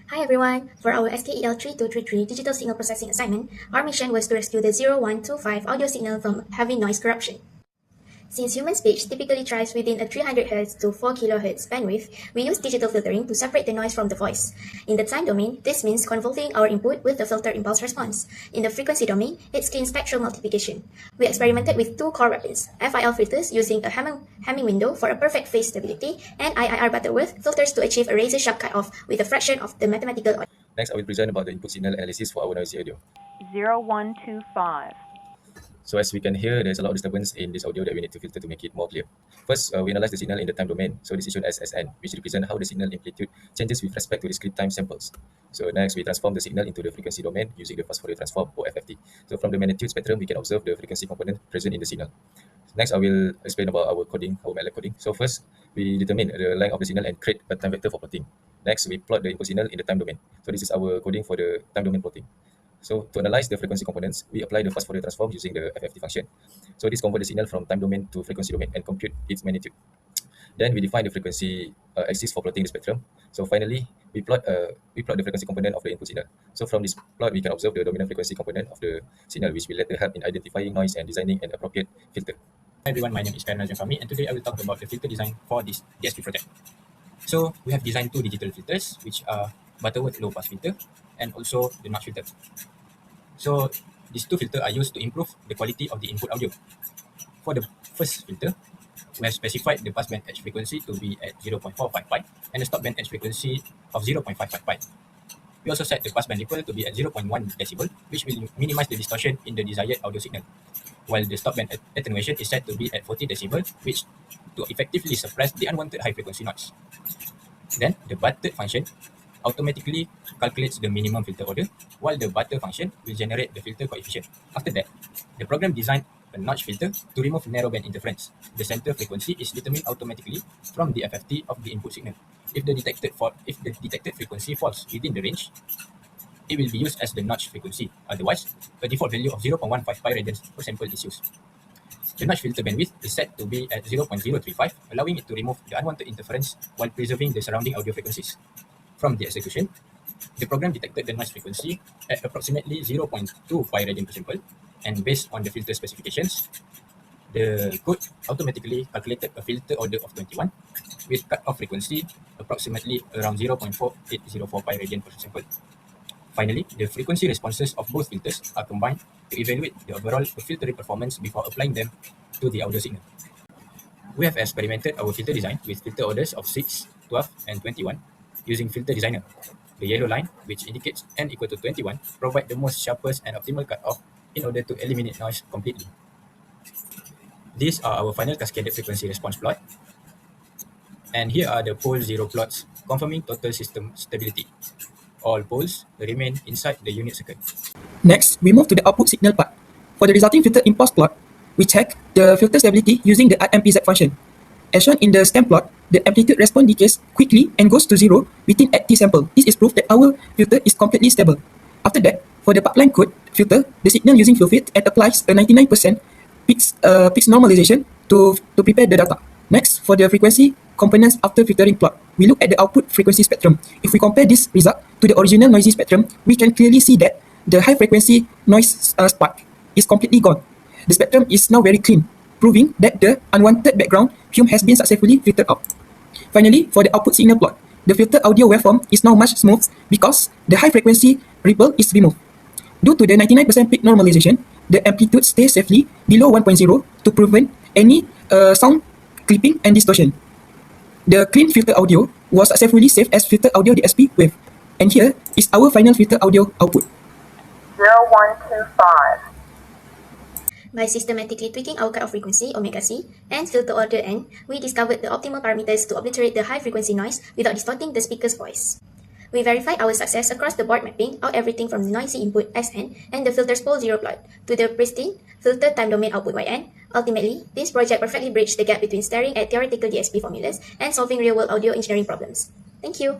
Hi everyone! For our SKEL 3233 digital signal processing assignment, our mission was to rescue the 0125 audio signal from heavy noise corruption. Since human speech typically thrives within a 300 Hz to 4 kHz bandwidth, we use digital filtering to separate the noise from the voice. In the time domain, this means convolving our input with the filter impulse response. In the frequency domain, it's clean spectral multiplication. We experimented with two core weapons, FIL filters using a Hamming window for a perfect phase stability, and IIR Butterworth filters to achieve a razor-sharp cutoff with a fraction of the mathematical order. Next, I will present about the input signal analysis for our noisy audio. 0125. So as we can hear, there's a lot of disturbance in this audio that we need to filter to make it more clear. First, we analyze the signal in the time domain. So this is shown as Sn, which represents how the signal amplitude changes with respect to discrete time samples. So next, we transform the signal into the frequency domain using the fast Fourier transform or FFT. So from the magnitude spectrum, we can observe the frequency component present in the signal. Next, I will explain about our coding, our MATLAB coding. So first, we determine the length of the signal and create a time vector for plotting. Next, we plot the input signal in the time domain. So this is our coding for the time domain plotting. So to analyze the frequency components, we apply the fast Fourier transform using the FFT function. So this converts the signal from time domain to frequency domain and compute its magnitude. Then we define the frequency axis for plotting the spectrum. So finally, we plot the frequency component of the input signal. So from this plot, we can observe the dominant frequency component of the signal, which will later help in identifying noise and designing an appropriate filter. Hi everyone, my name is Karen Fahmi, and today I will talk about the filter design for this DSP project. So we have designed two digital filters, which are Butterworth low pass filter and also the notch filter. So these two filters are used to improve the quality of the input audio. For the first filter, we have specified the passband edge frequency to be at 0.45 pi and the stopband edge frequency of 0.55 pi. We also set the passband ripple to be at 0.1 decibel, which will minimize the distortion in the desired audio signal, while the stopband attenuation is set to be at 40 decibel, which to effectively suppress the unwanted high frequency noise. Then the butter function automatically calculates the minimum filter order, while the butter function will generate the filter coefficient. After that, the program designed a notch filter to remove narrowband interference. The center frequency is determined automatically from the FFT of the input signal. If the detected frequency falls within the range, it will be used as the notch frequency. Otherwise, a default value of 0.15 pi radians per sample is used. The notch filter bandwidth is set to be at 0.035, allowing it to remove the unwanted interference while preserving the surrounding audio frequencies. From the execution, the program detected the noise frequency at approximately 0.2 pi radian per sample, and based on the filter specifications, the code automatically calculated a filter order of 21 with cut-off frequency approximately around 0.4804 pi radian per sample. Finally, the frequency responses of both filters are combined to evaluate the overall filtering performance before applying them to the audio signal. We have experimented our filter design with filter orders of 6, 12, and 21 using Filter Designer. The yellow line, which indicates n equal to 21, provides the most sharpest and optimal cutoff in order to eliminate noise completely. These are our final cascaded frequency response plot. And here are the pole 0 plots confirming total system stability. All poles remain inside the unit circuit. Next, we move to the output signal part. For the resulting filter impulse plot, we check the filter stability using the RMPZ function. As shown in the stem plot, the amplitude response decays quickly and goes to zero within at T sample. This is proof that our filter is completely stable. After that, for the pipeline code filter, the signal using FlowFit and applies a 99% fixed normalization to prepare the data. Next, for the frequency components after filtering plot, we look at the output frequency spectrum. If we compare this result to the original noisy spectrum, we can clearly see that the high frequency noise spike is completely gone. The spectrum is now very clean, proving that the unwanted background fume has been successfully filtered out. Finally, for the output signal plot, the filter audio waveform is now much smooth because the high frequency ripple is removed. Due to the 99% peak normalization, the amplitude stays safely below 1.0 to prevent any sound clipping and distortion. The clean filter audio was successfully saved as filter audio DSP wave. And here is our final filter audio output. 0125. By systematically tweaking our cutoff frequency, omega c, and filter order n, we discovered the optimal parameters to obliterate the high frequency noise without distorting the speaker's voice. We verified our success across the board, mapping out everything from the noisy input Sn and the filter's pole 0 plot to the pristine filter time domain output Yn. Ultimately, this project perfectly bridged the gap between staring at theoretical DSP formulas and solving real-world audio engineering problems. Thank you!